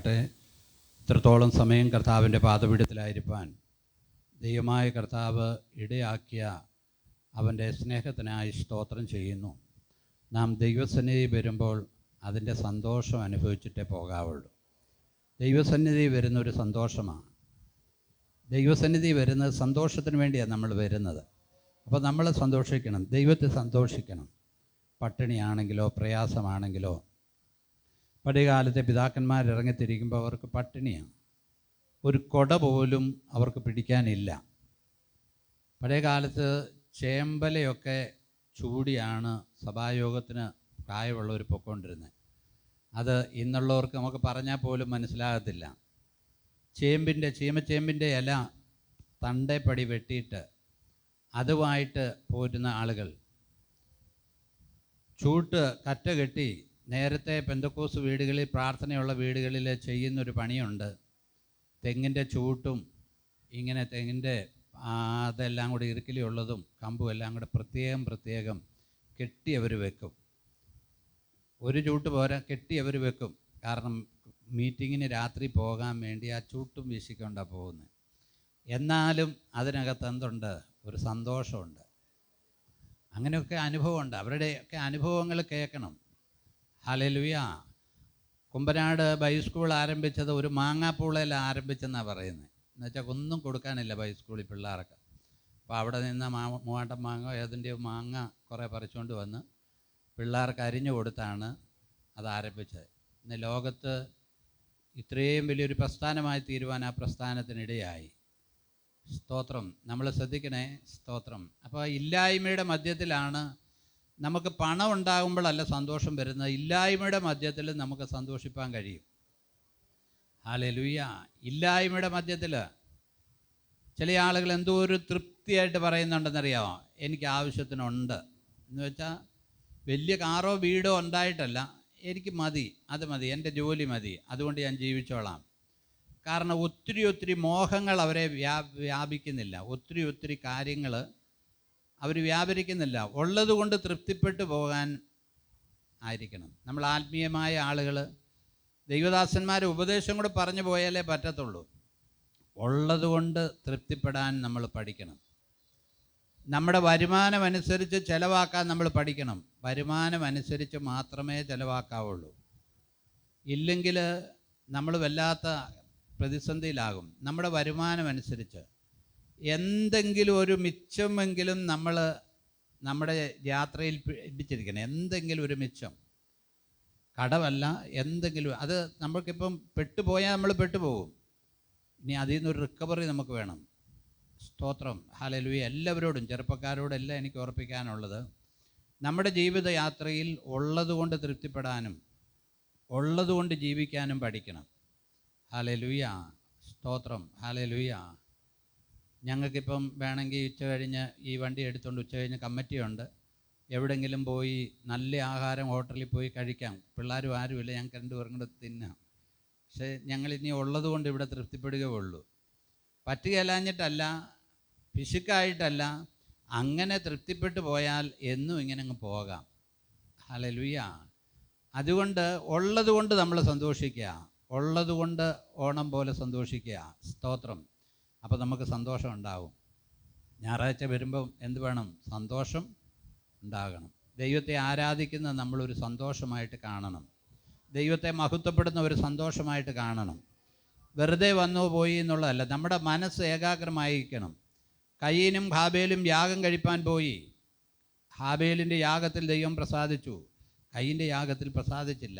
അനുഗ്രഹിക്കട്ടെ. ഇത്രത്തോളം സമയം കർത്താവിൻ്റെ പാദപീഠത്തിലായിരിക്കാൻ ദൈവമായ കർത്താവ് ഇടയാക്കിയ അവൻ്റെ സ്നേഹത്തിനായി സ്തോത്രം ചെയ്യുന്നു. നാം ദൈവസന്നിധി വരുമ്പോൾ അതിൻ്റെ സന്തോഷം അനുഭവിച്ചിട്ടേ പോകാവുള്ളൂ. ദൈവസന്നിധി വരുന്നൊരു സന്തോഷമാണ്. ദൈവസന്നിധി വരുന്നത് സന്തോഷത്തിന് വേണ്ടിയാണ് നമ്മൾ വരുന്നത്. അപ്പോൾ നമ്മൾ സന്തോഷിക്കണം, ദൈവത്തെ സന്തോഷിക്കണം. പട്ടിണിയാണെങ്കിലോ പ്രയാസമാണെങ്കിലോ, പഴയകാലത്തെ പിതാക്കന്മാർ ഇറങ്ങിത്തിരിക്കുമ്പോൾ അവർക്ക് പട്ടിണിയാണ്. ഒരു കൊട പോലും അവർക്ക് പിടിക്കാനില്ല. പഴയകാലത്ത് ചേമ്പലയൊക്കെ ചൂടിയാണ് സഭായോഗത്തിന് പ്രായമുള്ളവർ പൊയ്ക്കൊണ്ടിരുന്നത്. അത് ഇന്നുള്ളവർക്ക് നമുക്ക് പറഞ്ഞാൽ പോലും മനസ്സിലാകത്തില്ല. ചീമച്ചേമ്പിൻ്റെ ഇല തണ്ടേപ്പടി വെട്ടിയിട്ട് അതുമായിട്ട് പോരുന്ന ആളുകൾ ചൂട്ട് കറ്റ കെട്ടി, നേരത്തെ പെന്തക്കോസ് വീടുകളിൽ, പ്രാർത്ഥനയുള്ള വീടുകളിൽ ചെയ്യുന്നൊരു പണിയുണ്ട്. തെങ്ങിൻ്റെ ചൂട്ടും ഇങ്ങനെ തെങ്ങിൻ്റെ അതെല്ലാം കൂടി ഇറുക്കിലുള്ളതും കമ്പും എല്ലാം കൂടെ പ്രത്യേകം കെട്ടി അവർ വെക്കും. ഒരു ചൂട്ട് പോരാ, കെട്ടി അവർ വെക്കും. കാരണം മീറ്റിങ്ങിന് രാത്രി പോകാൻ വേണ്ടി ആ ചൂട്ടും വീശിക്കൊണ്ടാണ് പോകുന്നത്. എന്നാലും അതിനകത്ത് എന്തുണ്ട്? ഒരു സന്തോഷമുണ്ട്. അങ്ങനെയൊക്കെ അനുഭവമുണ്ട്. അവരുടെയൊക്കെ അനുഭവങ്ങൾ കേൾക്കണം. ഹല്ലേലൂയ. കുമ്പനാട് ബൈസ്കൂൾ ആരംഭിച്ചത് ഒരു മാങ്ങാപ്പൂളയിൽ ആരംഭിച്ചെന്നാണ് പറയുന്നത്. എന്നുവെച്ചാൽ ഒന്നും കൊടുക്കാനില്ല ബൈസ്കൂളിൽ പിള്ളേർക്ക്. അപ്പോൾ അവിടെ നിന്ന് മൂവാണ്ടം മാങ്ങ ഏതിൻ്റെ മാങ്ങ കുറേ പറിച്ചുകൊണ്ട് വന്ന് പിള്ളേർക്ക് അരിഞ്ഞു കൊടുത്താണ് അത് ആരംഭിച്ചത്. ഇന്ന് ലോകത്ത് ഇത്രയും വലിയൊരു പ്രസ്ഥാനമായി തീരുവാൻ ആ പ്രസ്ഥാനത്തിനിടയായി. സ്തോത്രം. നമ്മൾ ശ്രദ്ധിക്കണേ. സ്തോത്രം. അപ്പോൾ ഇല്ലായ്മയുടെ മധ്യത്തിലാണ് നമുക്ക് പണം ഉണ്ടാകുമ്പോഴല്ല സന്തോഷം വരുന്നത്. ഇല്ലായ്മയുടെ മധ്യത്തിൽ നമുക്ക് സന്തോഷിപ്പാൻ കഴിയും. ഹല്ലേലൂയ. ഇല്ലായ്മയുടെ മധ്യത്തിൽ ചില ആളുകൾ എന്തോ ഒരു തൃപ്തിയായിട്ട് പറയുന്നുണ്ടെന്നറിയാമോ? എനിക്ക് ആവശ്യത്തിനുണ്ട് എന്ന് വെച്ചാൽ വലിയ കാറോ വീടോ ഉണ്ടായിട്ടല്ല, എനിക്ക് മതി, അത് മതി, എൻ്റെ ജോലി മതി, അതുകൊണ്ട് ഞാൻ ജീവിച്ചോളാം. കാരണം ഒത്തിരി മോഹങ്ങൾ അവരെ വ്യാപിക്കുന്നില്ല. ഒത്തിരി കാര്യങ്ങൾ അവർ വ്യാപരിക്കുന്നില്ല. ഉള്ളതുകൊണ്ട് തൃപ്തിപ്പെട്ടു പോകാൻ ആയിരിക്കണം. നമ്മൾ ആത്മീയമായ ആളുകൾ ദൈവദാസന്മാർ ഉപദേശം കൂടെ പറഞ്ഞു പോയാലേ പറ്റത്തുള്ളൂ. ഉള്ളതുകൊണ്ട് തൃപ്തിപ്പെടാൻ നമ്മൾ പഠിക്കണം. നമ്മുടെ വരുമാനമനുസരിച്ച് ചിലവാക്കാൻ നമ്മൾ പഠിക്കണം. വരുമാനമനുസരിച്ച് മാത്രമേ ചിലവാക്കാവുള്ളൂ. ഇല്ലെങ്കിൽ നമ്മൾ വല്ലാത്ത പ്രതിസന്ധിയിലാകും. നമ്മുടെ വരുമാനമനുസരിച്ച് എന്തെങ്കിലും ഒരു മിച്ചമെങ്കിലും നമ്മൾ നമ്മുടെ യാത്രയിൽ പിടിച്ചിരിക്കണം. എന്തെങ്കിലും ഒരു മിച്ചം, കടമല്ല, എന്തെങ്കിലും. അത് നമ്മൾക്കിപ്പം പെട്ടുപോയാൽ നമ്മൾ പെട്ടുപോകും. ഇനി അതിൽ നിന്നൊരു റിക്കവറി നമുക്ക് വേണം. സ്തോത്രം. ഹല്ലേലൂയ. എല്ലാവരോടും, ചെറുപ്പക്കാരോടെല്ലാം എനിക്ക് ഓർപ്പിക്കാനുള്ളത്, നമ്മുടെ ജീവിതയാത്രയിൽ ഉള്ളതുകൊണ്ട് തൃപ്തിപ്പെടാനും ഉള്ളതുകൊണ്ട് ജീവിക്കാനും പഠിക്കണം. ഹല്ലേലൂയ. സ്തോത്രം. ഹല്ലേലൂയ. ഞങ്ങൾക്കിപ്പം വേണമെങ്കിൽ ഉച്ച കഴിഞ്ഞ് ഈ വണ്ടി എടുത്തുകൊണ്ട് ഉച്ച കഴിഞ്ഞ് കമ്മിറ്റിയുണ്ട്. എവിടെയെങ്കിലും പോയി നല്ല ആഹാരം ഹോട്ടലിൽ പോയി കഴിക്കാം. പിള്ളേരും ആരുമില്ല, ഞങ്ങൾക്ക് രണ്ടുപേരും കൂടെ തിന്നാം. പക്ഷേ ഞങ്ങളിനി ഉള്ളതുകൊണ്ട് ഇവിടെ തൃപ്തിപ്പെടുകയുള്ളൂ. പറ്റുകയില്ലാഞ്ഞിട്ടല്ല, പിശുക്കായിട്ടല്ല, അങ്ങനെ തൃപ്തിപ്പെട്ടു പോയാൽ എന്നും ഇങ്ങനെ അങ്ങ് പോകാം. ഹല്ലേലൂയ. അതുകൊണ്ട് ഉള്ളതുകൊണ്ട് നമ്മൾ സന്തോഷിക്കുക. ഉള്ളതുകൊണ്ട് ഓണം പോലെ സന്തോഷിക്കുക. സ്തോത്രം. അപ്പോൾ നമുക്ക് സന്തോഷം ഉണ്ടാകും. ഞായറാഴ്ച വരുമ്പം എന്ത് വേണം? സന്തോഷം ഉണ്ടാകണം. ദൈവത്തെ ആരാധിക്കുന്ന നമ്മളൊരു സന്തോഷമായിട്ട് കാണണം. ദൈവത്തെ മഹത്വപ്പെടുന്ന ഒരു സന്തോഷമായിട്ട് കാണണം. വെറുതെ വന്നു പോയി എന്നുള്ളതല്ല. നമ്മുടെ മനസ്സ് ഏകാഗ്രമായിരിക്കണം. കയീനും ഹാബേലും യാഗം കഴിപ്പാൻ പോയി. ഹാബേലിൻ്റെ യാഗത്തിൽ ദൈവം പ്രസാദിച്ചു, കയീൻ്റെ യാഗത്തിൽ പ്രസാദിച്ചില്ല.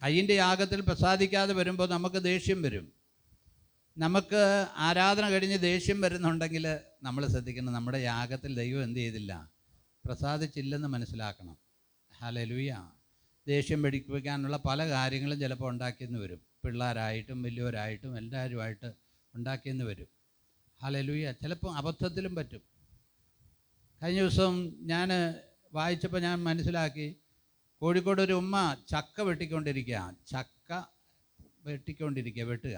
കയീൻ്റെ യാഗത്തിൽ പ്രസാദിക്കാതെ വരുമ്പോൾ നമുക്ക് ദേഷ്യം വരും. നമുക്ക് ആരാധന കഴിഞ്ഞ് ദേഷ്യം വരുന്നുണ്ടെങ്കിൽ നമ്മൾ ശ്രദ്ധിക്കണം, നമ്മുടെ യാഗത്തിൽ ദൈവം എന്ത് ചെയ്തില്ല? പ്രസാദിച്ചില്ലെന്ന് മനസ്സിലാക്കണം. ഹല്ലേലൂയ. ദേഷ്യം പിടിപ്പിക്കാനുള്ള പല കാര്യങ്ങളും ചിലപ്പോൾ ഉണ്ടാക്കിയെന്ന് വരും. പിള്ളേരായിട്ടും വലിയവരായിട്ടും എല്ലാവരുമായിട്ട് ഉണ്ടാക്കിയെന്ന് വരും. ഹല്ലേലൂയ. ചിലപ്പോൾ അബദ്ധത്തിലും പറ്റും. കഴിഞ്ഞ ദിവസം ഞാൻ വായിച്ചപ്പോൾ ഞാൻ മനസ്സിലാക്കി, കോഴിക്കോട് ഒരു ഉമ്മ ചക്ക വെട്ടിക്കൊണ്ടിരിക്കുക. വെട്ടുക.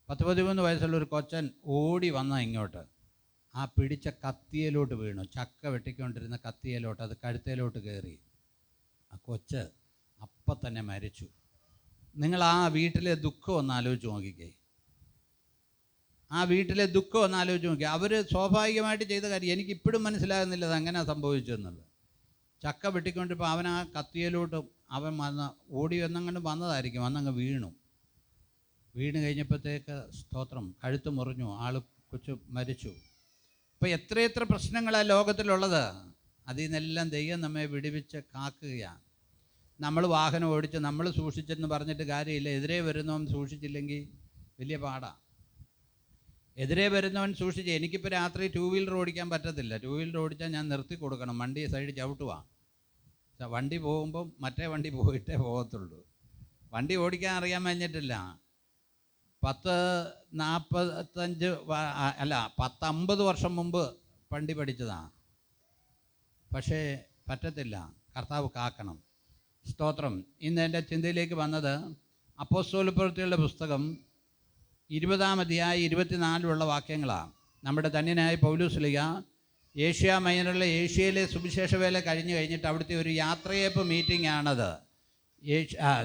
13 വയസ്സുള്ളൊരു കൊച്ചൻ ഓടി വന്ന ഇങ്ങോട്ട്, ആ പിടിച്ച കത്തിയിലോട്ട് വീണു. ചക്ക വെട്ടിക്കൊണ്ടിരുന്ന കത്തിയിലോട്ട്, അത് കഴുത്തേലോട്ട് കയറി. ആ കൊച്ച് അപ്പം തന്നെ മരിച്ചു. നിങ്ങൾ ആ വീട്ടിലെ ദുഃഖം ഒന്ന് ആലോചിച്ച് നോക്കിക്കേ. ആ വീട്ടിലെ ദുഃഖം ഒന്ന് ആലോചിച്ച് നോക്കി. അവർ സ്വാഭാവികമായിട്ട് ചെയ്ത കാര്യം എനിക്കിപ്പോഴും മനസ്സിലാകുന്നില്ല അത് എങ്ങനെയാണ് സംഭവിച്ചതെന്നുള്ളത്. ചക്ക വെട്ടിക്കൊണ്ടിപ്പോൾ അവൻ ആ കത്തിയിലോട്ടും അവൻ ഓടി വന്നങ്ങോട്ട് വന്നതായിരിക്കും, വന്നങ്ങ് വീണ് കഴിഞ്ഞപ്പോഴത്തേക്ക് സ്തോത്രം കഴുത്ത് മുറിഞ്ഞു, ആൾ കൊച്ചു മരിച്ചു. അപ്പോൾ എത്രയെത്ര പ്രശ്നങ്ങളാണ് ലോകത്തിലുള്ളത്. അതിൽ നിന്നെല്ലാം ദൈവം നമ്മെ വിടുവിച്ച് കാക്കുകയാണ്. നമ്മൾ വാഹനം ഓടിച്ച് നമ്മൾ സൂക്ഷിച്ചെന്ന് പറഞ്ഞിട്ട് കാര്യമില്ല. എതിരെ വരുന്നവൻ സൂക്ഷിച്ചില്ലെങ്കിൽ വലിയ പാടാണ്. എതിരെ വരുന്നവൻ സൂക്ഷിച്ച്, എനിക്കിപ്പോൾ രാത്രി 2 വീലർ ഓടിക്കാൻ പറ്റത്തില്ല. 2 വീലർ ഓടിച്ചാൽ ഞാൻ നിർത്തി കൊടുക്കണം, വണ്ടി സൈഡ് ചവിട്ടുക. വണ്ടി പോകുമ്പം മറ്റേ വണ്ടി പോയിട്ടേ പോകത്തുള്ളൂ. വണ്ടി ഓടിക്കാൻ അറിയാൻ കഴിഞ്ഞിട്ടില്ല. 10-50 വർഷം മുമ്പ് വണ്ടി പഠിച്ചതാണ്. പക്ഷേ പറ്റത്തില്ല, കർത്താവ് കാക്കണം. സ്തോത്രം. ഇന്ന് എൻ്റെ ചിന്തയിലേക്ക് വന്നത് അപ്പോസ്തലപ്രവൃത്തികളുടെ പുസ്തകം 20-ാം അധ്യായം 24 വാക്യങ്ങളാണ്. നമ്മുടെ ധന്യനായ പൗലോസ് ഏഷ്യ മൈനറിലെ ഏഷ്യയിലെ സുവിശേഷ വേല കഴിഞ്ഞിട്ട് അവിടുത്തെ ഒരു യാത്രയയപ്പ് മീറ്റിംഗ് ആണത്.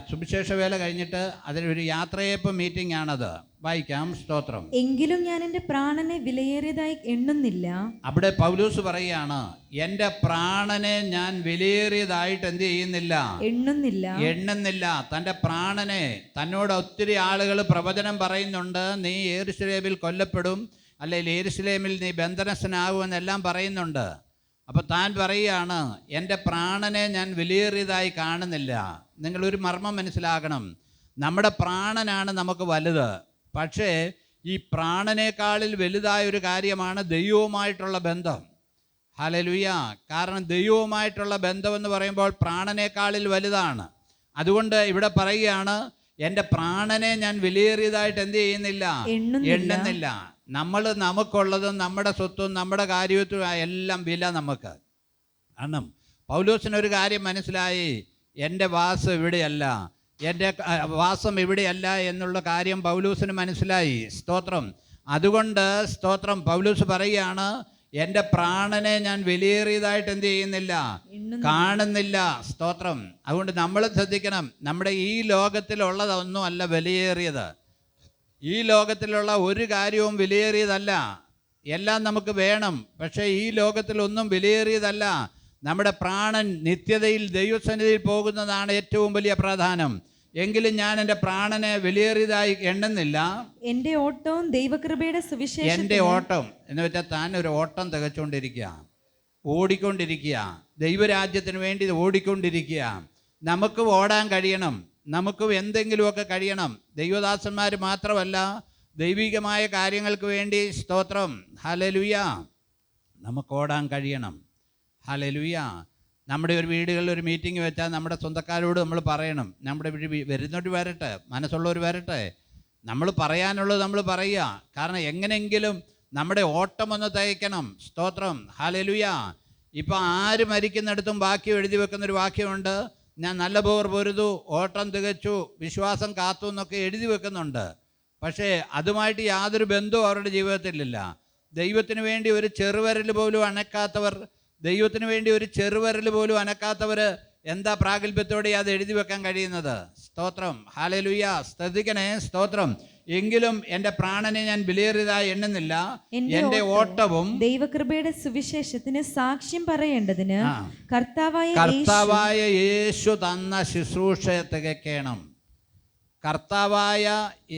സുവിശേഷ വേല കഴിഞ്ഞിട്ട് അതിലൊരു യാത്രയയപ്പ് മീറ്റിംഗ് ആണത്. വായിക്കാം. സ്തോത്രം. എങ്കിലും ഞാൻ എൻ്റെ പ്രാണനെ വിലയേറിയതായി എണ്ണുന്നില്ല. അവിടെ പൗലോസ് പറയുകയാണ്, എൻ്റെ പ്രാണനെ ഞാൻ വിലയേറിയതായിട്ട് എന്ത് ചെയ്യുന്നില്ല, എണ്ണുന്നില്ല. തൻ്റെ പ്രാണനെ, തന്നോട് ഒത്തിരി ആളുകൾ പ്രവചനം പറയുന്നുണ്ട്, നീ യെരൂശലേമിൽ കൊല്ലപ്പെടും, അല്ലെങ്കിൽ യെരൂശലേമിൽ നീ ബന്ധനസ്ഥനാകുമെന്നെല്ലാം പറയുന്നുണ്ട്. അപ്പോൾ താൻ പറയുകയാണ്, എൻ്റെ പ്രാണനെ ഞാൻ വിലയേറിയതായി കാണുന്നില്ല. നിങ്ങളൊരു മർമ്മം മനസ്സിലാക്കണം. നമ്മുടെ പ്രാണനാണ് നമുക്ക് വലുത്. പക്ഷേ ഈ പ്രാണനേക്കാളിൽ വലുതായ ഒരു കാര്യമാണ് ദൈവവുമായിട്ടുള്ള ബന്ധം. ഹല്ലേലൂയ. കാരണം ദൈവവുമായിട്ടുള്ള ബന്ധമെന്ന് പറയുമ്പോൾ പ്രാണനേക്കാളിൽ വലുതാണ്. അതുകൊണ്ട് ഇവിടെ പറയുകയാണ്, എൻ്റെ പ്രാണനെ ഞാൻ വിലയേറിയതായിട്ട് എന്ത് ചെയ്യുന്നില്ല, എണ്ണുന്നില്ല. നമുക്കുള്ളതും നമ്മുടെ സ്വത്തും നമ്മുടെ കാര്യത്തും എല്ലാം വില നമുക്ക്. കാരണം പൗലോസിനൊരു കാര്യം മനസ്സിലായി, എൻ്റെ വാസം ഇവിടെയല്ല, എൻ്റെ വാസം ഇവിടെയല്ല എന്നുള്ള കാര്യം പൗലോസിന് മനസ്സിലായി. സ്തോത്രം. അതുകൊണ്ട് സ്തോത്രം പൗലോസ് പറയുകയാണ്, എൻ്റെ പ്രാണനെ ഞാൻ വിലയേറിയതായിട്ട് എന്ത് ചെയ്യുന്നില്ല, കാണുന്നില്ല. സ്തോത്രം. അതുകൊണ്ട് നമ്മൾ ശ്രദ്ധിക്കണം, നമ്മുടെ ഈ ലോകത്തിലുള്ളതൊന്നും അല്ല വിലയേറിയത്. ഈ ലോകത്തിലുള്ള ഒരു കാര്യവും വിലയേറിയതല്ല. എല്ലാം നമുക്ക് വേണം, പക്ഷേ ഈ ലോകത്തിലൊന്നും വിലയേറിയതല്ല. നമ്മുടെ പ്രാണൻ നിത്യതയിൽ ദൈവസന്നിധിയിൽ പോകുന്നതാണ് ഏറ്റവും വലിയ പ്രാധാന്യം. എങ്കിലും ഞാൻ എൻ്റെ പ്രാണനെ വിലയേറിയതായി എണ്ണുന്നില്ല. എൻ്റെ ഓട്ടവും ദൈവകൃപയുടെ സുവിശേഷം. എൻ്റെ ഓട്ടം എന്ന് വെച്ചാൽ താൻ ഒരു ഓട്ടം ഓടിക്കൊണ്ടിരിക്കുക, ദൈവരാജ്യത്തിന് വേണ്ടി ഓടിക്കൊണ്ടിരിക്കുക. നമുക്ക് ഓടാൻ കഴിയണം, നമുക്കും എന്തെങ്കിലുമൊക്കെ കഴിയണം. ദൈവദാസന്മാർ മാത്രമല്ല, ദൈവികമായ കാര്യങ്ങൾക്ക് വേണ്ടി സ്തോത്രം ഹല്ലേലൂയ നമുക്ക് ഓടാൻ കഴിയണം. ഹല്ലേലൂയ. നമ്മുടെ ഒരു വീടുകളിൽ ഒരു മീറ്റിംഗ് വെച്ചാൽ നമ്മുടെ സ്വന്തക്കാരോട് നമ്മൾ പറയണം, നമ്മുടെ വരുന്നവർ വരട്ടെ, മനസ്സുള്ളവർ വരട്ടെ, നമ്മൾ പറയാനുള്ളത് നമ്മൾ പറയുക. കാരണം എങ്ങനെയെങ്കിലും നമ്മുടെ ഓട്ടമൊന്ന് തയ്ക്കണം. സ്തോത്രം ഹല്ലേലൂയ. ഇപ്പം ആര് മരിക്കുന്നിടത്തും വാക്യം എഴുതി വെക്കുന്നൊരു വാക്യമുണ്ട്, ഞാൻ നല്ല പോർ പൊരുതു, ഓട്ടം തികച്ചു, വിശ്വാസം കാത്തു എന്നൊക്കെ എഴുതി വെക്കുന്നുണ്ട്. പക്ഷേ അതുമായിട്ട് യാതൊരു ബന്ധവും അവരുടെ ജീവിതത്തിലില്ല. ദൈവത്തിന് വേണ്ടി ഒരു ചെറുവിരൽ പോലും അനക്കാത്തവർ, ദൈവത്തിന് വേണ്ടി ഒരു ചെറുവിരൽ പോലും അനക്കാത്തവർ എന്താ പ്രാഗൽഭ്യത്തോടെ അത് എഴുതി വെക്കാൻ കഴിയുന്നത്? സ്തോത്രം ഹല്ലേലൂയ. ശ്രദ്ധിക്കണേ. സ്തോത്രം. എങ്കിലും എൻ്റെ പ്രാണനെ ഞാൻ വിലയേറിയതായി എണ്ണുന്നില്ല, എൻ്റെ ഓട്ടവും ദൈവകൃപയുടെ സുവിശേഷത്തിന് സാക്ഷ്യം പറയേണ്ടതിന് കർത്താവായ യേശു തന്ന ശുശ്രൂഷ തികയ്ക്കണം. കർത്താവായ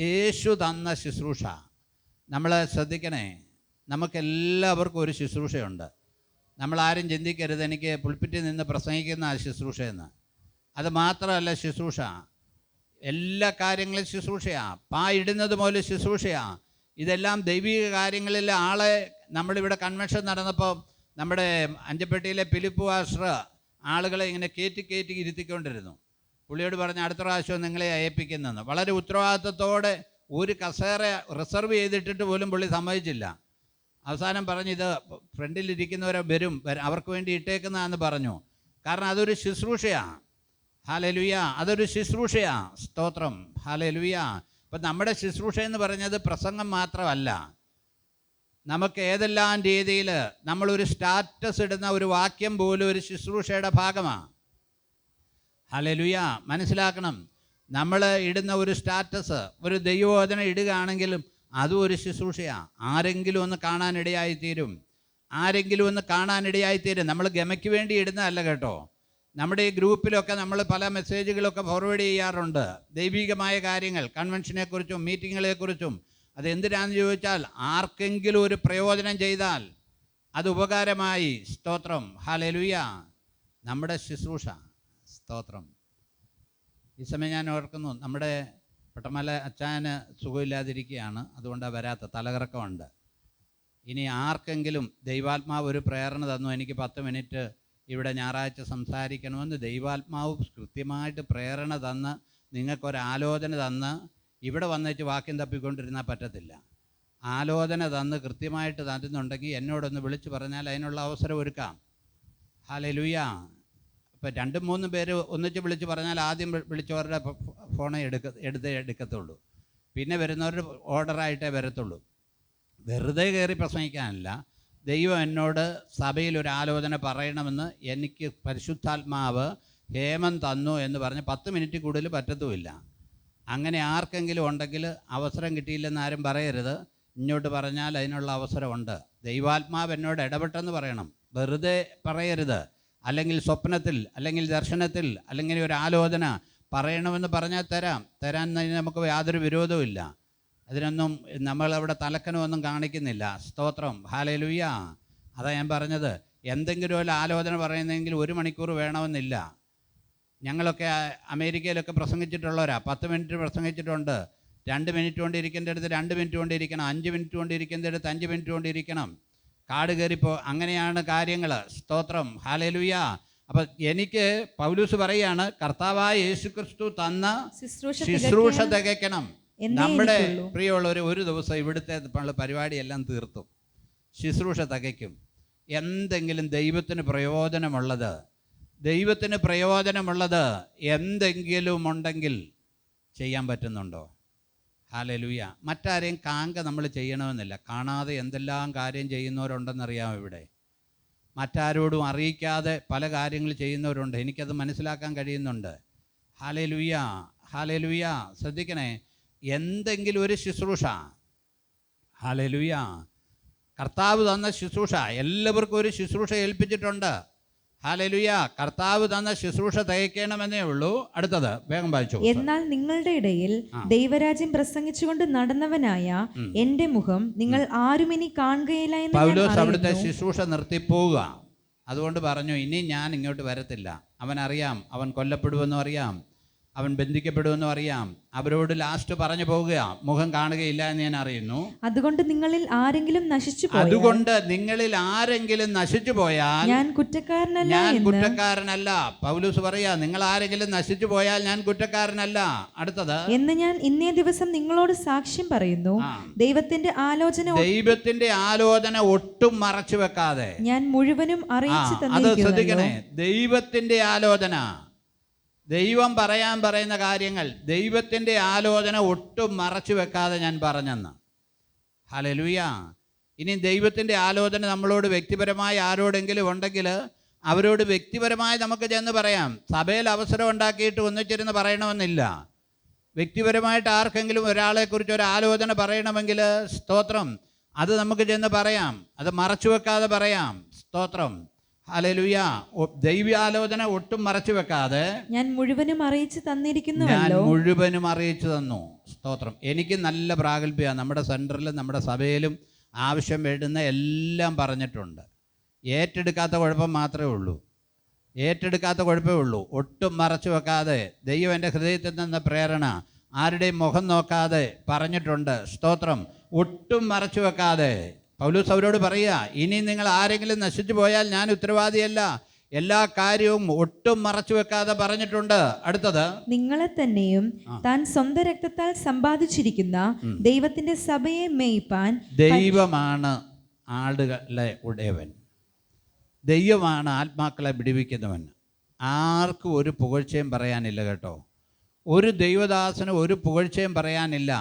യേശു തന്ന ശുശ്രൂഷ നമ്മൾ ശ്രദ്ധിക്കണേ. നമുക്കെല്ലാവർക്കും ഒരു ശുശ്രൂഷയുണ്ട്. നമ്മളാരും ചിന്തിക്കരുത് എനിക്ക് പുൾപിറ്റിൽ നിന്ന് പ്രസംഗിക്കുന്ന ശുശ്രൂഷയെന്ന്. അത് മാത്രമല്ല ശുശ്രൂഷ, എല്ലാ കാര്യങ്ങളും ശുശ്രൂഷയാണ്. ഇടുന്നത് പോലെ ശുശ്രൂഷയാണ്. ഇതെല്ലാം ദൈവിക കാര്യങ്ങളിൽ. ആളെ നമ്മളിവിടെ കൺവെൻഷൻ നടന്നപ്പോൾ നമ്മുടെ അഞ്ചപ്പെട്ടിയിലെ ഫിലിപ്പ് പാസ്റ്റർ ആളുകളെ ഇങ്ങനെ കയറ്റി ഇരുത്തിക്കൊണ്ടിരുന്നു. പുള്ളിയോട് പറഞ്ഞ് അടുത്ത പ്രാവശ്യം നിങ്ങളെ അയപ്പിക്കുന്നെന്ന്. വളരെ ഉത്തരവാദിത്വത്തോടെ ഒരു കസേര റിസർവ് ചെയ്തിട്ടിട്ട് പോലും പുള്ളി സമ്മതിച്ചില്ല. അവസാനം പറഞ്ഞു, ഇത് ഫ്രണ്ടിലിരിക്കുന്നവരെ വരും, അവർക്ക് വേണ്ടി ഇട്ടേക്കുന്നതാണെന്ന് പറഞ്ഞു. കാരണം അതൊരു ശുശ്രൂഷയാണ്. ഹല്ലേലൂയ. അതൊരു ശുശ്രൂഷയാണ്. സ്തോത്രം ഹല്ലേലൂയ. അപ്പം നമ്മുടെ ശുശ്രൂഷ എന്ന് പറഞ്ഞത് പ്രസംഗം മാത്രമല്ല. നമുക്ക് ഏതെല്ലാം രീതിയിൽ നമ്മളൊരു സ്റ്റാറ്റസ് ഇടുന്ന ഒരു വാക്യം പോലും ഒരു ശുശ്രൂഷയുടെ ഭാഗമാണ്. ഹല്ലേലൂയ. മനസ്സിലാക്കണം. നമ്മൾ ഇടുന്ന ഒരു സ്റ്റാറ്റസ്, ഒരു ദൈവവചന ഇടുകയാണെങ്കിലും അതും ഒരു ശുശ്രൂഷയാണ്. ആരെങ്കിലും ഒന്ന് കാണാനിടയായിത്തീരും, ആരെങ്കിലും ഒന്ന് കാണാനിടയായിത്തീരും. നമ്മൾ ഗമയ്ക്ക് വേണ്ടി ഇടുന്നതല്ല കേട്ടോ. നമ്മുടെ ഈ ഗ്രൂപ്പിലൊക്കെ നമ്മൾ പല മെസ്സേജുകളൊക്കെ ഫോർവേഡ് ചെയ്യാറുണ്ട്, ദൈവികമായ കാര്യങ്ങൾ, കൺവെൻഷനെക്കുറിച്ചും മീറ്റിങ്ങുകളെക്കുറിച്ചും. അതെന്തിനാണെന്ന് ചോദിച്ചാൽ ആർക്കെങ്കിലും ഒരു പ്രയോജനം ചെയ്താൽ അത് ഉപകാരമായി. സ്തോത്രം, ഹല്ലേലൂയ. നമ്മുടെ ശുശ്രൂഷ, സ്തോത്രം. ഈ സമയം ഞാൻ ഓർക്കുന്നു, നമ്മുടെ പെട്ടമല അച്ചാന് സുഖമില്ലാതിരിക്കുകയാണ്, അതുകൊണ്ടാണ് വരാത്ത, തലകറക്കമുണ്ട്. ഇനി ആർക്കെങ്കിലും ദൈവാത്മാവ് ഒരു പ്രേരണ തന്നു, എനിക്ക് 10 മിനിറ്റ് ഇവിടെ ഞായറാഴ്ച സംസാരിക്കണമെന്ന് ദൈവാത്മാവ് കൃത്യമായിട്ട് പ്രേരണ തന്ന് നിങ്ങൾക്കൊരാലോചന തന്ന് ഇവിടെ വന്നേച്ച് വാക്യം തപ്പിക്കൊണ്ടിരുന്നാൽ പറ്റത്തില്ല. ആലോചന തന്ന് കൃത്യമായിട്ട് തരുന്നുണ്ടെങ്കിൽ എന്നോടൊന്ന് വിളിച്ച് പറഞ്ഞാൽ അതിനുള്ള അവസരം ഒരുക്കാം. ഹല്ലേലൂയ. ഇപ്പോൾ 2-3 പേര് ഒന്നിച്ച് വിളിച്ച് പറഞ്ഞാൽ ആദ്യം വിളിച്ചവരുടെ ഫോണേ എടുക്കത്തുള്ളൂ, പിന്നെ വരുന്നവരുടെ ഓർഡറായിട്ടേ വരത്തുള്ളൂ. വെറുതെ കയറി പ്രസംഗിക്കാനല്ല. ദൈവം എന്നോട് സഭയിൽ ഒരു ആലോചന പറയണമെന്ന് എനിക്ക് പരിശുദ്ധാത്മാവ് ഹേമം തന്നു എന്ന് പറഞ്ഞ് 10 മിനിറ്റ് കൂടുതൽ പറ്റത്തുമില്ല. അങ്ങനെ ആർക്കെങ്കിലും ഉണ്ടെങ്കിൽ അവസരം കിട്ടിയില്ലെന്ന് ആരും പറയരുത്. ഇങ്ങോട്ട് പറഞ്ഞാൽ അതിനുള്ള അവസരമുണ്ട്. ദൈവാത്മാവ് എന്നോട് ഇടപെട്ടെന്ന് പറയണം, വെറുതെ പറയരുത്. അല്ലെങ്കിൽ സ്വപ്നത്തിൽ, അല്ലെങ്കിൽ ദർശനത്തിൽ, അല്ലെങ്കിൽ ഒരു ആലോചന പറയണമെന്ന് പറഞ്ഞാൽ തരാൻ നമുക്ക് യാതൊരു വിരോധവുമില്ല. അതിനൊന്നും നമ്മളവിടെ തലക്കനമൊന്നും കാണിക്കുന്നില്ല. സ്തോത്രം, ഹല്ലേലൂയ. അതാ ഞാൻ പറഞ്ഞത്, എന്തെങ്കിലും ഒരു ആലോചന പറയുന്നതെങ്കിൽ 1 മണിക്കൂർ വേണമെന്നില്ല. ഞങ്ങളൊക്കെ അമേരിക്കയിലൊക്കെ പ്രസംഗിച്ചിട്ടുള്ളവരാ. 10 മിനിറ്റ് പ്രസംഗിച്ചിട്ടുണ്ട്. 2 മിനിറ്റ് കൊണ്ട് ഇരിക്കേണ്ടടുത്ത് 2 മിനിറ്റ് കൊണ്ട് ഇരിക്കണം, 5 മിനിറ്റ് കൊണ്ട് ഇരിക്കേണ്ടടുത്ത് 5 മിനിറ്റ് കൊണ്ട് ഇരിക്കണം. കാട് കയറിപ്പോ അങ്ങനെയാണ് കാര്യങ്ങൾ. സ്തോത്രം, ഹല്ലേലൂയ. അപ്പം എനിക്ക് പൗലൂസ് പറയാണ്, കർത്താവായ യേശുക്രിസ്തു തന്ന ശുശ്രൂഷ തികയ്ക്കണം. നമ്മുടെ പ്രിയമുള്ളവർ, ഒരു ദിവസം ഇവിടുത്തെ പരിപാടിയെല്ലാം തീർത്തും ശുശ്രൂഷ തികയ്ക്കും. എന്തെങ്കിലും ദൈവത്തിന് പ്രയോജനമുള്ളത് എന്തെങ്കിലും ഉണ്ടെങ്കിൽ ചെയ്യാൻ പറ്റുന്നുണ്ടോ? ഹല്ലേലൂയ. മറ്റാരെയും നമ്മൾ ചെയ്യണമെന്നില്ല. കാണാതെ എന്തെല്ലാം കാര്യം ചെയ്യുന്നവരുണ്ടെന്നറിയാം ഇവിടെ. മറ്റാരോടും അറിയിക്കാതെ പല കാര്യങ്ങൾ ചെയ്യുന്നവരുണ്ട്. എനിക്കത് മനസ്സിലാക്കാൻ കഴിയുന്നുണ്ട്. Hallelujah, hallelujah. ശ്രദ്ധിക്കണേ, എന്തെങ്കിലും ഒരു ശുശ്രൂഷ, ഹല്ലേലൂയ, കർത്താവ് തന്ന ശുശ്രൂഷ. എല്ലാവർക്കും ഒരു ശുശ്രൂഷ ഏൽപ്പിച്ചിട്ടുണ്ട്. ഹല്ലേലൂയ. കർത്താവ് തന്ന ശുശ്രൂഷ തികയ്ക്കണമെന്നേ ഉള്ളൂ. അടുത്തത് വേഗം വായിച്ചു. എന്നാൽ നിങ്ങളുടെ ഇടയിൽ ദൈവരാജ്യം പ്രസംഗിച്ചുകൊണ്ട് നടന്നവനായ എന്റെ മുഖം നിങ്ങൾ ആരും ഇനി കാണുകയില്ല എന്ന് പൗലോസ് അവിടുത്തെ ശുശ്രൂഷ നിർത്തിപ്പോവുക. അതുകൊണ്ട് പറഞ്ഞു, ഇനി ഞാൻ ഇങ്ങോട്ട് വരത്തില്ല. അവനറിയാം അവൻ കൊല്ലപ്പെടുമെന്നും അറിയാം, അവൻ ബന്ധിക്കപ്പെടുമെന്നും അറിയാം. അവരോട് ലാസ്റ്റ് പറഞ്ഞു പോകുക, മുഖം കാണുകയില്ല എന്ന് ഞാൻ അറിയുന്നു. അതുകൊണ്ട് നിങ്ങളിൽ ആരെങ്കിലും നശിച്ചു പോയാൽ ഞാൻ കുറ്റക്കാരനല്ല. പൗലോസ് പറയാ, നിങ്ങൾ ആരെങ്കിലും നശിച്ചു പോയാൽ ഞാൻ കുറ്റക്കാരനല്ല. അടുത്തത്, എന്ന് ഞാൻ ഇന്നേ ദിവസം നിങ്ങളോട് സാക്ഷ്യം പറയുന്നു. ദൈവത്തിന്റെ ആലോചന ഒട്ടും മറച്ചു വെക്കാതെ ഞാൻ മുഴുവനും അറിയിച്ചു തന്നിരിക്കുന്നു. അത് ശ്രദ്ധിക്കണേ, ദൈവത്തിന്റെ ആലോചന, ദൈവം പറയുന്ന കാര്യങ്ങൾ, ദൈവത്തിൻ്റെ ആലോചന ഒട്ടും മറച്ചു വെക്കാതെ ഞാൻ പറഞ്ഞെന്ന്. ഹല്ലേലൂയ. ഇനി ദൈവത്തിൻ്റെ ആലോചന നമ്മളോട് വ്യക്തിപരമായി ആരോടെങ്കിലും ഉണ്ടെങ്കിൽ അവരോട് വ്യക്തിപരമായി നമുക്ക് ചെന്ന് പറയാം. സഭയിൽ അവസരം ഉണ്ടാക്കിയിട്ട് ഒന്നിച്ചിരുന്ന് പറയണമെന്നില്ല. വ്യക്തിപരമായിട്ട് ആർക്കെങ്കിലും ഒരാളെക്കുറിച്ച് ഒരു ആലോചന പറയണമെങ്കിൽ, സ്തോത്രം, അത് നമുക്ക് ചെന്ന് പറയാം. അത് മറച്ചു വെക്കാതെ പറയാം. സ്തോത്രം, ഹല്ലേലൂയ. ദൈവാലോചന ഒട്ടും മറച്ചു വെക്കാതെ ഞാൻ മുഴുവനും അറിയിച്ചു തന്നു. സ്തോത്രം. എനിക്ക് നല്ല പ്രാഗൽഭ്യമാണ്. നമ്മുടെ സെൻറ്ററിലും നമ്മുടെ സഭയിലും ആവശ്യം വേണ്ടുന്ന എല്ലാം പറഞ്ഞിട്ടുണ്ട്. ഏറ്റെടുക്കാത്ത കുഴപ്പം മാത്രമേ ഉള്ളൂ. ഒട്ടും മറച്ചു വെക്കാതെ ദൈവം എൻ്റെ ഹൃദയത്തിൽ നിന്ന പ്രേരണ ആരുടെയും മുഖം നോക്കാതെ പറഞ്ഞിട്ടുണ്ട്. സ്തോത്രം. ഒട്ടും മറച്ചു വെക്കാതെ പൗലോസ് അവരോട് പറയുക, ഇനി നിങ്ങൾ ആരെങ്കിലും നശിച്ചു പോയാൽ ഞാൻ ഉത്തരവാദിയല്ല. എല്ലാ കാര്യവും ഒട്ടും മറച്ചു വെക്കാതെ പറഞ്ഞിട്ടുണ്ട്. അടുത്തത്, നിങ്ങളെ തന്നെയും താൻ സ്വന്തം രക്തത്താൽ സമ്പാദിച്ചിരിക്കുന്ന ദൈവത്തിന്റെ സഭയെ മേയ്പാൻ. ദൈവമാണ് ആടുകളെ ഉടയവൻ, ദൈവമാണ് ആത്മാക്കളെ വിടുവിക്കുന്നവൻ. ആർക്കും ഒരു പുകഴ്ചയും പറയാനില്ല കേട്ടോ. ഒരു ദൈവദാസന് ഒരു പുകഴ്ചയും പറയാനില്ല.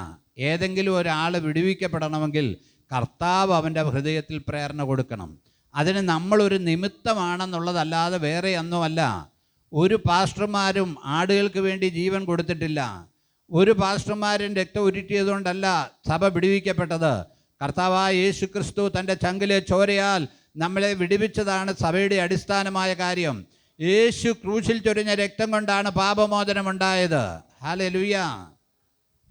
ഏതെങ്കിലും ഒരാൾ വിടുവിക്കപ്പെടണമെങ്കിൽ കർത്താവ് അവൻ്റെ ഹൃദയത്തിൽ പ്രേരണ കൊടുക്കണം. അതിന് നമ്മളൊരു നിമിത്തമാണെന്നുള്ളതല്ലാതെ വേറെ ഒന്നുമല്ല. ഒരു പാസ്റ്റർമാരും ആടുകൾക്ക് വേണ്ടി ജീവൻ കൊടുത്തിട്ടില്ല. ഒരു പാസ്റ്റർമാരും രക്തം ഉരുട്ടിയതുകൊണ്ടല്ല സഭ വിടുവിക്കപ്പെട്ടത്. കർത്താവായ യേശു ക്രിസ്തു തൻ്റെ ചങ്കിലെ ചോരയാൽ നമ്മളെ വിടുവിച്ചതാണ് സഭയുടെ അടിസ്ഥാനമായ കാര്യം. യേശു ക്രൂശിൽ ചൊരിഞ്ഞ രക്തം കൊണ്ടാണ് പാപമോചനമുണ്ടായത്. ഹല്ലേലൂയ.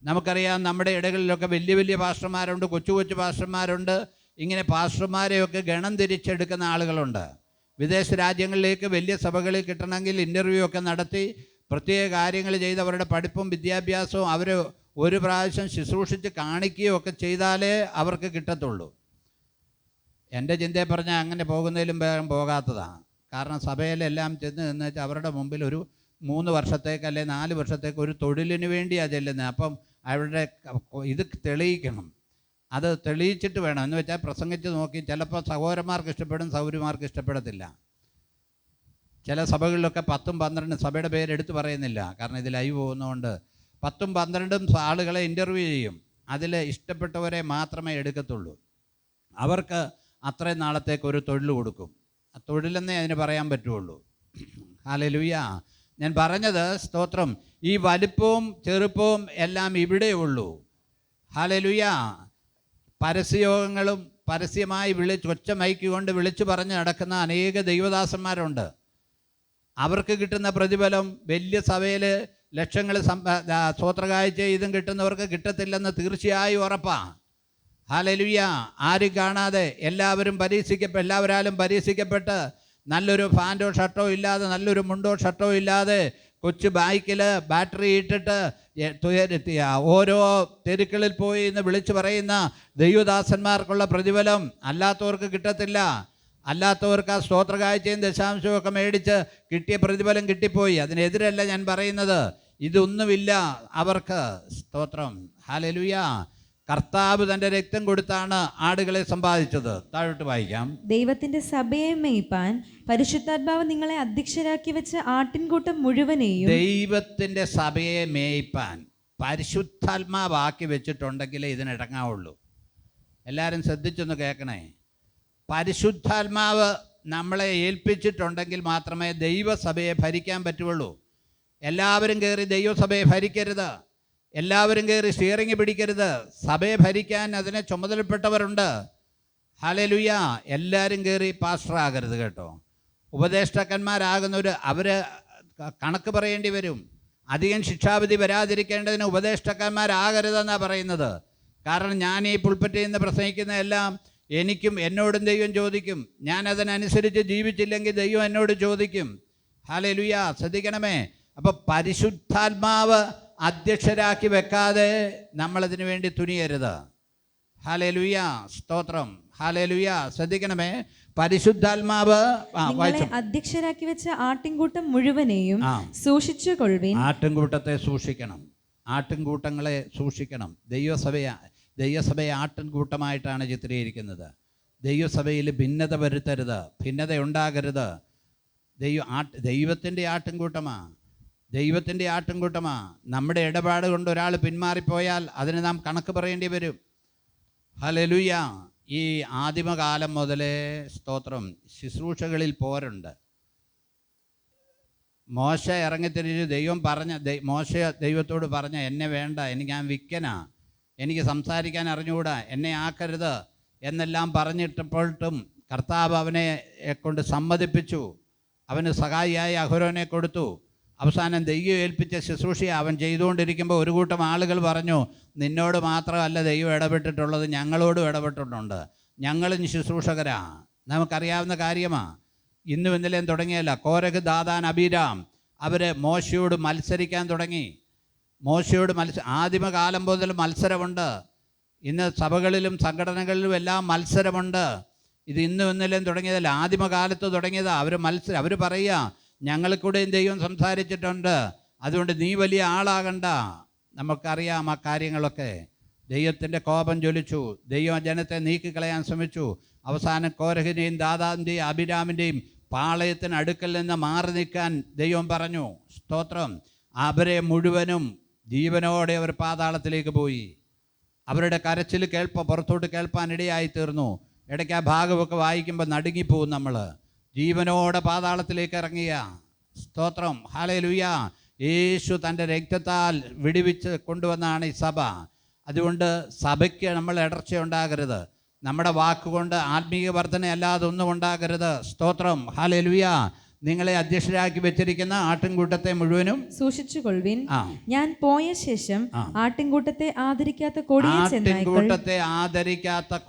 നമുക്കറിയാം, നമ്മുടെ ഇടകളിലൊക്കെ വലിയ വലിയ പാസ്റ്റർമാരുണ്ട്, കൊച്ചു കൊച്ചു പാസ്റ്റർമാരുണ്ട്. ഇങ്ങനെ പാസ്റ്റർമാരെയൊക്കെ ഗണം തിരിച്ചെടുക്കുന്ന ആളുകളുണ്ട്. വിദേശ രാജ്യങ്ങളിലേക്ക് വലിയ സഭകളിൽ കിട്ടണമെങ്കിൽ ഇൻ്റർവ്യൂ ഒക്കെ നടത്തി പ്രത്യേക കാര്യങ്ങൾ ചെയ്ത് അവരുടെ പഠിപ്പും വിദ്യാഭ്യാസവും അവർ ഒരു പ്രാവശ്യം ശുശ്രൂഷിച്ച് കാണിക്കുകയും ഒക്കെ ചെയ്താലേ അവർക്ക് കിട്ടത്തുള്ളൂ. എൻ്റെ ചിന്തയെ പറഞ്ഞാൽ അങ്ങനെ പോകുന്നതിലും വേഗം പോകാത്തതാണ്. കാരണം സഭയിലെല്ലാം ചെന്ന് എന്ന് വെച്ചാൽ അവരുടെ മുമ്പിൽ ഒരു 3 വർഷത്തേക്ക് അല്ലെ 4 വർഷത്തേക്ക് ഒരു തൊഴിലിന് വേണ്ടിയാണ് ചെല്ലുന്നത്. അപ്പം അവരുടെ ഇത് തെളിയിക്കണം. അത് തെളിയിച്ചിട്ട് വേണം. എന്ന് വെച്ചാൽ പ്രസംഗിച്ച് നോക്കി ചിലപ്പോൾ സഹോദരന്മാർക്ക് ഇഷ്ടപ്പെടും, സൗര്യമാർക്ക് ഇഷ്ടപ്പെടത്തില്ല. ചില സഭകളിലൊക്കെ 10ഉം 12 സഭയുടെ പേരെടുത്ത് പറയുന്നില്ല, കാരണം ഇത് ലൈവ് പോകുന്നതുകൊണ്ട് 10ഉം 12ഉം ആളുകളെ ഇൻ്റർവ്യൂ ചെയ്യും. അതിൽ ഇഷ്ടപ്പെട്ടവരെ മാത്രമേ എടുക്കത്തുള്ളൂ. അവർക്ക് അത്രയും നാളത്തേക്ക് ഒരു തൊഴിൽ കൊടുക്കും. തൊഴിലെന്നേ അതിന് പറയാൻ പറ്റുള്ളൂ. ഹല്ലേലൂയ. ഞാൻ പറഞ്ഞത്, സ്തോത്രം, ഈ വലിപ്പവും ചെറുപ്പവും എല്ലാം ഇവിടെ ഉള്ളൂ. ഹല്ലേലൂയ. പരസ്യയോഗങ്ങളും പരസ്യമായി ഒച്ച മൈക്ക് കൊണ്ട് വിളിച്ചു പറഞ്ഞ് നടക്കുന്ന അനേക ദൈവദാസന്മാരുണ്ട്. അവർക്ക് കിട്ടുന്ന പ്രതിഫലം വലിയ സഭയിൽ ലക്ഷങ്ങൾ സ്തോത്രകാഴ്ച ഇതും കിട്ടുന്നവർക്ക് കിട്ടത്തില്ലെന്ന് തീർച്ചയായും ഉറപ്പാണ്. ഹല്ലേലൂയ. ആരും കാണാതെ എല്ലാവരാലും പരീക്ഷിക്കപ്പെട്ട് നല്ലൊരു പാൻറ്റോ ഷർട്ടോ ഇല്ലാതെ, നല്ലൊരു മുണ്ടോ ഷർട്ടോ ഇല്ലാതെ, കൊച്ചു ബൈക്കിൽ ബാറ്ററി ഇട്ടിട്ട് ഓരോ തെരുക്കളിൽ പോയി എന്ന് വിളിച്ചു പറയുന്ന ദൈവദാസന്മാർക്കുള്ള പ്രതിഫലം അല്ലാത്തവർക്ക് കിട്ടത്തില്ല. അല്ലാത്തവർക്ക് ആ സ്തോത്രകാഴ്ചയും ദശാംശവും ഒക്കെ മേടിച്ച് കിട്ടിയ പ്രതിഫലം കിട്ടിപ്പോയി. അതിനെതിരല്ല ഞാൻ പറയുന്നത്. ഇതൊന്നുമില്ല അവർക്ക്. സ്തോത്രം. ഹല്ലേലൂയ. കർത്താവ് തൻ്റെ രക്തം കൊടുത്താണ് ആടുകളെ സമ്പാദിച്ചത്. താഴോട്ട് വായിക്കാം. ദൈവത്തിന്റെ സഭയെ മേയ്പ്പാൻ പരിശുദ്ധാത്മാവ് നിങ്ങളെ അധ്യക്ഷരാക്കി വെച്ച ആട്ടിൻകൂട്ടം മുഴുവനെയും. ദൈവത്തിന്റെ സഭയെ മേയ്പ്പാൻ പരിശുദ്ധാത്മാവാക്കി വെച്ചിട്ടുണ്ടെങ്കിലേ ഇതിനിടങ്ങാവുള്ളൂ. എല്ലാവരും ശ്രദ്ധിച്ചൊന്ന് കേൾക്കണേ. പരിശുദ്ധാത്മാവ് നമ്മളെ ഏൽപ്പിച്ചിട്ടുണ്ടെങ്കിൽ മാത്രമേ ദൈവസഭയെ ഭരിക്കാൻ പറ്റുള്ളൂ. എല്ലാവരും കയറി ദൈവസഭയെ ഭരിക്കരുത്. എല്ലാവരും കയറി സ്റ്റിയറിംഗ് പിടിക്കരുത്. സഭയെ ഭരിക്കാൻ അതിനെ ചുമതലപ്പെട്ടവരുണ്ട്. ഹല്ലേലൂയ. എല്ലാവരും കയറി പാസ്റ്ററാകരുത് കേട്ടോ. ഉപദേഷ്ടാക്കന്മാരാകുന്നവർ അവർ കണക്ക് പറയേണ്ടി വരും. അധികം ശിക്ഷാവിധി വരാതിരിക്കേണ്ടതിന് ഉപദേഷ്ടാക്കന്മാരാകരുതെന്നാണ് പറയുന്നത്. കാരണം ഞാൻ ഈ പുൾപ്പറ്റിൽ നിന്ന് പ്രസംഗിക്കുന്നതെല്ലാം എന്നോടും ദൈവം ചോദിക്കും. ഞാൻ അതിനനുസരിച്ച് ജീവിച്ചില്ലെങ്കിൽ ദൈവം എന്നോട് ചോദിക്കും. ഹല്ലേലൂയ. ശ്രദ്ധിക്കണമേ. അപ്പോൾ പരിശുദ്ധാത്മാവ് അധ്യക്ഷരാക്കി വെക്കാതെ നമ്മളതിനു വേണ്ടി തുനിയരുത്. ഹല്ലേലൂയ. സ്തോത്രം. ഹല്ലേലൂയ. ശ്രദ്ധിക്കണമേ. പരിശുദ്ധാത്മാവ് അധ്യക്ഷരാക്കി വെച്ച ആട്ടിൻകൂട്ടം മുഴുവനെയും സൂക്ഷിച്ചു കൊള്ളുവിൻ. ആട്ടിൻകൂട്ടത്തെ സൂക്ഷിക്കണം. ആട്ടിൻകൂട്ടങ്ങളെ സൂക്ഷിക്കണം. ദൈവസഭയെ ആട്ടിൻകൂട്ടമായിട്ടാണ് ചിത്രീകരിക്കുന്നത്. ദൈവസഭയിൽ ഭിന്നത വരുത്തരുത്, ഭിന്നത ഉണ്ടാകരുത്. ദൈവത്തിൻ്റെ ആട്ടിൻകൂട്ടമാണ്. ദൈവത്തിൻ്റെ ആട്ടിൻകൂട്ടമാണ്. നമ്മുടെ ഇടപാട് കൊണ്ട് ഒരാൾ പിന്മാറിപ്പോയാൽ അതിന് നാം കണക്ക് പറയേണ്ടി വരും. ഹല്ലേലൂയ. ഈ ആദിമകാലം മുതലേ സ്തോത്രം ശുശ്രൂഷകളിൽ പോരുണ്ട്. മോശ ഇറങ്ങിത്തിരിച്ച് മോശ ദൈവത്തോട് പറഞ്ഞ, എന്നെ വേണ്ട, ഞാൻ വിക്കനാ, എനിക്ക് സംസാരിക്കാൻ അറിഞ്ഞുകൂടാ, എന്നെ ആക്കരുത് എന്നെല്ലാം പറഞ്ഞിട്ടപ്പോഴും കർത്താവ് അവനെ കൊണ്ട് സമ്മതിപ്പിച്ചു. അവന് സഹായിയായി അഹരോനെ കൊടുത്തു. അവസാനം ദൈവം ഏൽപ്പിച്ച ശുശ്രൂഷയെ അവൻ ചെയ്തുകൊണ്ടിരിക്കുമ്പോൾ ഒരു കൂട്ടം ആളുകൾ പറഞ്ഞു, നിന്നോട് മാത്രമല്ല ദൈവം ഇടപെട്ടിട്ടുള്ളത്, ഞങ്ങളോടും ഇടപെട്ടിട്ടുണ്ട്, ഞങ്ങളും ശുശ്രൂഷകരാ. നമുക്കറിയാവുന്ന കാര്യമാണ്. ഇന്നും ഇന്നലെയും തുടങ്ങിയല്ല. കോരഹ്, ദാതാൻ, അബീരാം അവർ മോശയോട് മത്സരിക്കാൻ തുടങ്ങി. ആദിമകാലം മുതൽ മത്സരമുണ്ട്. ഇന്ന് സഭകളിലും സംഘടനകളിലും എല്ലാം മത്സരമുണ്ട്. ഇത് ഇന്നും ഇന്നലെയും തുടങ്ങിയതല്ല, ആദിമകാലത്ത് തുടങ്ങിയതാണ്. അവർ പറയുക, ഞങ്ങൾക്കൂടെയും ദൈവം സംസാരിച്ചിട്ടുണ്ട്, അതുകൊണ്ട് നീ വലിയ ആളാകണ്ട. നമുക്കറിയാം ആ കാര്യങ്ങളൊക്കെ. ദൈവത്തിൻ്റെ കോപം ജ്വലിച്ചു. ദൈവം ജനത്തെ നീക്കിക്കളയാൻ ശ്രമിച്ചു. അവസാനം കോരഹിൻ്റെയും ദാതാന്റെയും അബിരാമിൻ്റെയും പാളയത്തിന് അടുക്കൽ നിന്ന് മാറി നിൽക്കാൻ ദൈവം പറഞ്ഞു. സ്തോത്രം. അവരെ മുഴുവനും ജീവനോടെ അവർ പാതാളത്തിലേക്ക് പോയി. അവരുടെ കരച്ചിൽ പുറത്തോട്ട് കേൾപ്പാനിടയായി തീർന്നു. ഇടയ്ക്ക് ആ ഭാഗമൊക്കെ വായിക്കുമ്പോൾ നടുങ്ങിപ്പോവും നമ്മൾ. ജീവനോടെ പാതാളത്തിലേക്ക് ഇറങ്ങിയ സ്തോത്രം. ഹല്ലേലൂയ. യേശു തൻ്റെ രക്തത്താൽ വിടുവിച്ച് കൊണ്ടുവന്നാണ് ഈ സഭ. അതുകൊണ്ട് സഭയ്ക്ക് നമ്മൾ ഇടർച്ച ഉണ്ടാകരുത്. നമ്മുടെ വാക്കുകൊണ്ട് ആത്മീയ വർധന അല്ലാതെ ഒന്നും ഉണ്ടാകരുത്. സ്തോത്രം. ഹല്ലേലൂയ. നിങ്ങളെ അധ്യക്ഷരാക്കി വെച്ചിരിക്കുന്ന ആട്ടിൻകൂട്ടത്തെ മുഴുവനും സൂക്ഷിച്ചുകൊള്ളുവിൻ. ഞാൻ പോയ ശേഷം ആട്ടിൻകൂട്ടത്തെ ആദരിക്കാത്ത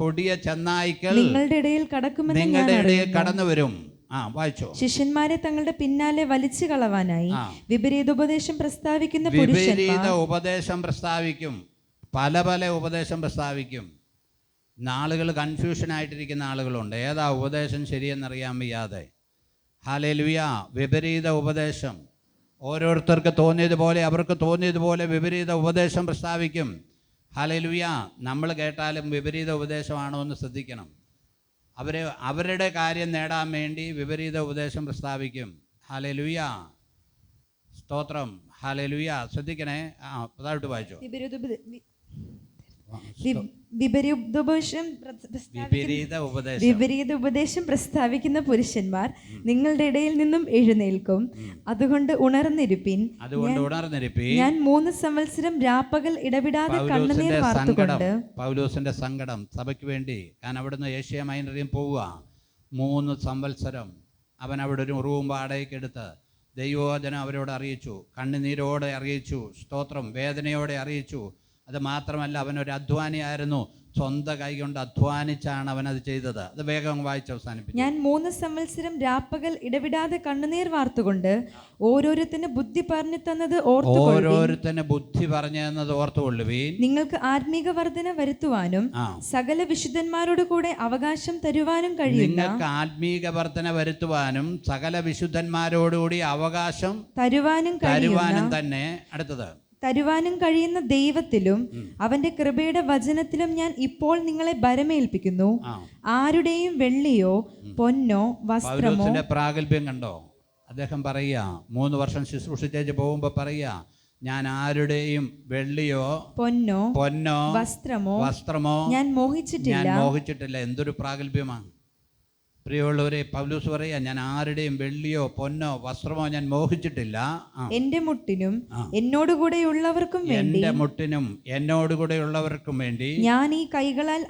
കൊടിയ ചെന്നായ്ക്കൾ നിങ്ങളുടെ ഇടയിൽ കടക്കുമെന്ന് നിങ്ങളുടെ ഇടയിൽ കടന്നു വരും. വായിച്ചോ. ശിഷ്യന്മാരെ തങ്ങളുടെ പിന്നാലെ വലിച്ചു കളവാനായി വിപരീതോപദേശം പ്രസ്താവിക്കുന്ന വിപരീത ഉപദേശം പ്രസ്താവിക്കും. പല പല ഉപദേശം പ്രസ്താവിക്കും. ആളുകൾ കൺഫ്യൂഷൻ ആയിട്ടിരിക്കുന്ന ആളുകളുണ്ട്. ഏതാ ഉപദേശം ശരിയെന്നറിയാൻ വയ്യാതെ. ഹല്ലേലൂയ. വിപരീത ഉപദേശം. ഓരോരുത്തർക്ക് തോന്നിയതുപോലെ, അവർക്ക് തോന്നിയതുപോലെ വിപരീത ഉപദേശം പ്രസ്താവിക്കും. ഹല്ലേലൂയ. നമ്മൾ കേട്ടാലും വിപരീത ഉപദേശമാണോ എന്ന് ശ്രദ്ധിക്കണം. അവരുടെ കാര്യം നേടാൻ വേണ്ടി വിപരീത ഉപദേശം പ്രസ്താവിക്കും. ഹല്ലേലൂയ. സ്തോത്രം. ഹല്ലേലൂയ. ശ്രദ്ധിക്കണേ. അതായിട്ട് വായിച്ചോ. വിപരീത ഉപദേശം പ്രസ്താവിക്കുന്ന പുരുഷന്മാർ നിങ്ങളുടെ ഇടയിൽ നിന്നും എഴുന്നേൽക്കും. അതുകൊണ്ട് ഉണർന്നിരിപ്പിൻ. ഞാൻ 3 സംവത്സരം രാപ്പകൽ ഇടവിടാതെ കണ്ണുനീർ വാർത്തുകൊണ്ട്. പൗലോസിന്റെ സങ്കടം സഭയ്ക്ക് വേണ്ടി. കാരണം അവിടുന്ന് ഏഷ്യ മൈനറിയും പോവുക. 3 സംവത്സരം അവൻ അവിടെ ഒരു റൂം വാടകയ്ക്ക് എടുത്ത് ദൈവവചനം അവരോട് അറിയിച്ചു. കണ്ണുനീരോടെ അറിയിച്ചു. സ്തോത്രം. വേദനയോടെ അറിയിച്ചു. അത് മാത്രമല്ല, അവനൊരു അധ്വാനിയായിരുന്നു. സ്വന്തം കൈ കൊണ്ട് അധ്വാനിച്ചാണ് അവനത് ചെയ്തത്. അത് വേഗം വായിച്ച് അവസാനിപ്പിച്ചു. ഞാൻ 3 സംവത്സരം രാപ്പകൽ ഇടവിടാതെ കണ്ണുനീർ വാർത്തുകൊണ്ട് ഓരോരുത്തന് ബുദ്ധി പറഞ്ഞു തന്നത് ഓർത്തുകൊള്ളുവീൻ. നിങ്ങൾക്ക് ആത്മീക വർധന വരുത്തുവാനും സകല വിശുദ്ധന്മാരോട് കൂടെ അവകാശം തരുവാനും കഴിയും. നിങ്ങൾക്ക് ആത്മീക വർധന വരുത്തുവാനും സകല വിശുദ്ധന്മാരോടുകൂടി അവകാശം തരുവാനും തന്നെ. അടുത്തത് തരുവാനും കഴിയുന്ന ദൈവത്തിലും അവന്റെ കൃപയുടെ വചനത്തിലും ഞാൻ ഇപ്പോൾ നിങ്ങളെ ഭരമേൽപ്പിക്കുന്നു. ആരുടെയും വെള്ളിയോ പൊന്നോ വസ്ത്രമോ. പ്രാഗൽഭ്യം കണ്ടോ? അദ്ദേഹം പറയുക, 3 വർഷം ശുശ്രൂഷിച്ചേച്ച് പോകുമ്പോ പറയുക, ഞാൻ ആരുടെയും വെള്ളിയോ പൊന്നോ വസ്ത്രമോ ഞാൻ മോഹിച്ചിട്ടില്ല. എന്തൊരു പ്രാഗൽഭ്യമാണ് പ്രിയമുള്ളവരെ. പൗലോസ് പറയാ, ഞാൻ ആരുടെയും വെള്ളിയോ പൊന്നോ വസ്ത്രമോ ഞാൻ മോഹിച്ചിട്ടില്ല. എന്റെ മുട്ടിനും എന്നോടുകൂടെയുള്ളവർക്കും വേണ്ടി ഞാൻ ഈ കൈകളാൽ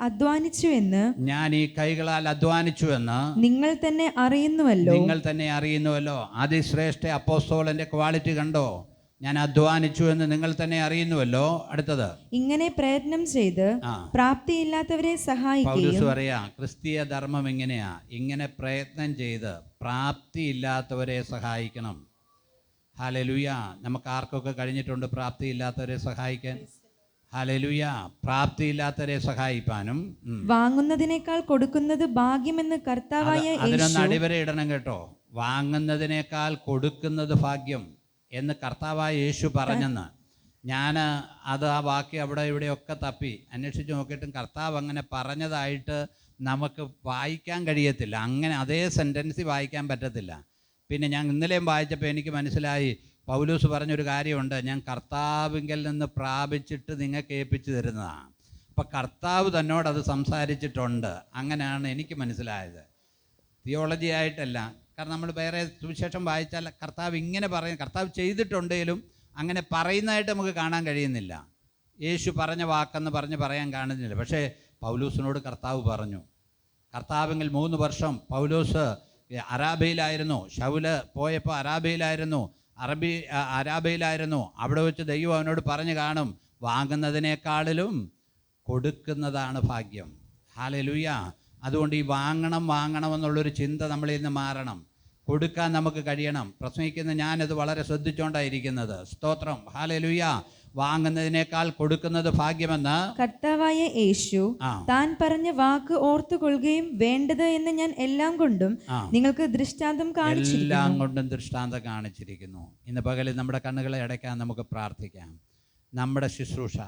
അധ്വാനിച്ചു എന്ന് നിങ്ങൾ തന്നെ അറിയുന്നുവല്ലോ. അതിശ്രേഷ്ഠ അപ്പോസ്തലന്റെ ക്വാളിറ്റി കണ്ടോ? ഞാൻ അധ്വാനിച്ചു എന്ന് നിങ്ങൾ തന്നെ അറിയുന്നുവല്ലോ. അടുത്തത്, ഇങ്ങനെ പ്രയത്നം ചെയ്ത് പ്രാപ്തിയില്ലാത്തവരെ സഹായിക്കുകയും. പറയാ, ക്രിസ്തീയ ധർമ്മം എങ്ങനെയാ? ഇങ്ങനെ പ്രയത്നം ചെയ്ത് പ്രാപ്തിയില്ലാത്തവരെ സഹായിക്കണം. ഹല്ലേലൂയ. നമുക്ക് ആർക്കൊക്കെ കഴിഞ്ഞിട്ടുണ്ട് പ്രാപ്തിയില്ലാത്തവരെ സഹായിക്കാൻ? ഹല്ലേലൂയ. പ്രാപ്തിയില്ലാത്തവരെ സഹായിപ്പാനും വാങ്ങുന്നതിനേക്കാൾ കൊടുക്കുന്നത് ഭാഗ്യമെന്ന് കർത്താവായ യേശു. അതിനൊന്ന് അടിവര ഇടണം കേട്ടോ. വാങ്ങുന്നതിനേക്കാൾ കൊടുക്കുന്നത് ഭാഗ്യം എന്ന് കർത്താവായ യേശു പറഞ്ഞെന്ന്. ഞാൻ അത് ആ വാക്യം അവിടെ ഇവിടെയൊക്കെ തപ്പി അന്വേഷിച്ച് നോക്കിയിട്ടും കർത്താവ് അങ്ങനെ പറഞ്ഞതായിട്ട് നമുക്ക് വായിക്കാൻ കഴിയത്തില്ല. അങ്ങനെ അതേ സെൻറ്റൻസ് വായിക്കാൻ പറ്റത്തില്ല. പിന്നെ ഞാൻ ഇന്നലെയും വായിച്ചപ്പോൾ എനിക്ക് മനസ്സിലായി, പൗലോസ് പറഞ്ഞൊരു കാര്യമുണ്ട്, ഞാൻ കർത്താവിങ്കിൽ നിന്ന് പ്രാപിച്ചിട്ട് നിങ്ങൾക്ക് ഏൽപ്പിച്ചു തരുന്നതാണ്. അപ്പം കർത്താവ് തന്നോടത് സംസാരിച്ചിട്ടുണ്ട്. അങ്ങനെയാണ് എനിക്ക് മനസ്സിലായത്. തിയോളജി ആയിട്ടല്ല. കാരണം നമ്മൾ വേറെ സുവിശേഷം വായിച്ചാൽ കർത്താവ് ഇങ്ങനെ പറയും, കർത്താവ് ചെയ്തിട്ടുണ്ടെങ്കിലും അങ്ങനെ പറയുന്നതായിട്ട് നമുക്ക് കാണാൻ കഴിയുന്നില്ല. യേശു പറഞ്ഞ വാക്കെന്ന് പറയാൻ കാണുന്നില്ല. പക്ഷേ പൗലോസിനോട് കർത്താവ് പറഞ്ഞു. കർത്താവെങ്കിൽ 3 വർഷം പൗലോസ് അരാബയിലായിരുന്നു. ശൗല് പോയപ്പോൾ അരാബയിലായിരുന്നു. അവിടെ വെച്ച് ദൈവം അവനോട് പറഞ്ഞു കാണും, വാങ്ങുന്നതിനേക്കാളിലും കൊടുക്കുന്നതാണ് ഭാഗ്യം. ഹല്ലേലൂയ. അതുകൊണ്ട് ഈ വാങ്ങണമെന്നുള്ളൊരു ചിന്ത നമ്മളിൽ നിന്ന് മാറണം. കൊടുക്കാൻ നമുക്ക് കഴിയണം. പ്രസംഗിക്കുന്ന ഞാനത് വളരെ ശ്രദ്ധിച്ചുകൊണ്ടായിരിക്കുന്നത്. സ്തോത്രം. ഹല്ലേലൂയ. വാങ്ങുന്നതിനേക്കാൾ കൊടുക്കുന്നത് ഭാഗ്യമെന്ന് കർത്താവായ യേശു താൻ പറഞ്ഞ വാക്ക് ഓർത്തുകൊള്ളുകയും വേണ്ടത് എന്ന് ഞാൻ എല്ലാം കൊണ്ടും നിങ്ങൾക്ക് ദൃഷ്ടാന്തം കാണിച്ചിരിക്കുന്നു. ഇന്ന് പകലിൽ നമ്മുടെ കണ്ണുകളെ അടയ്ക്കാൻ നമുക്ക് പ്രാർത്ഥിക്കാം. നമ്മുടെ ശുശ്രൂഷ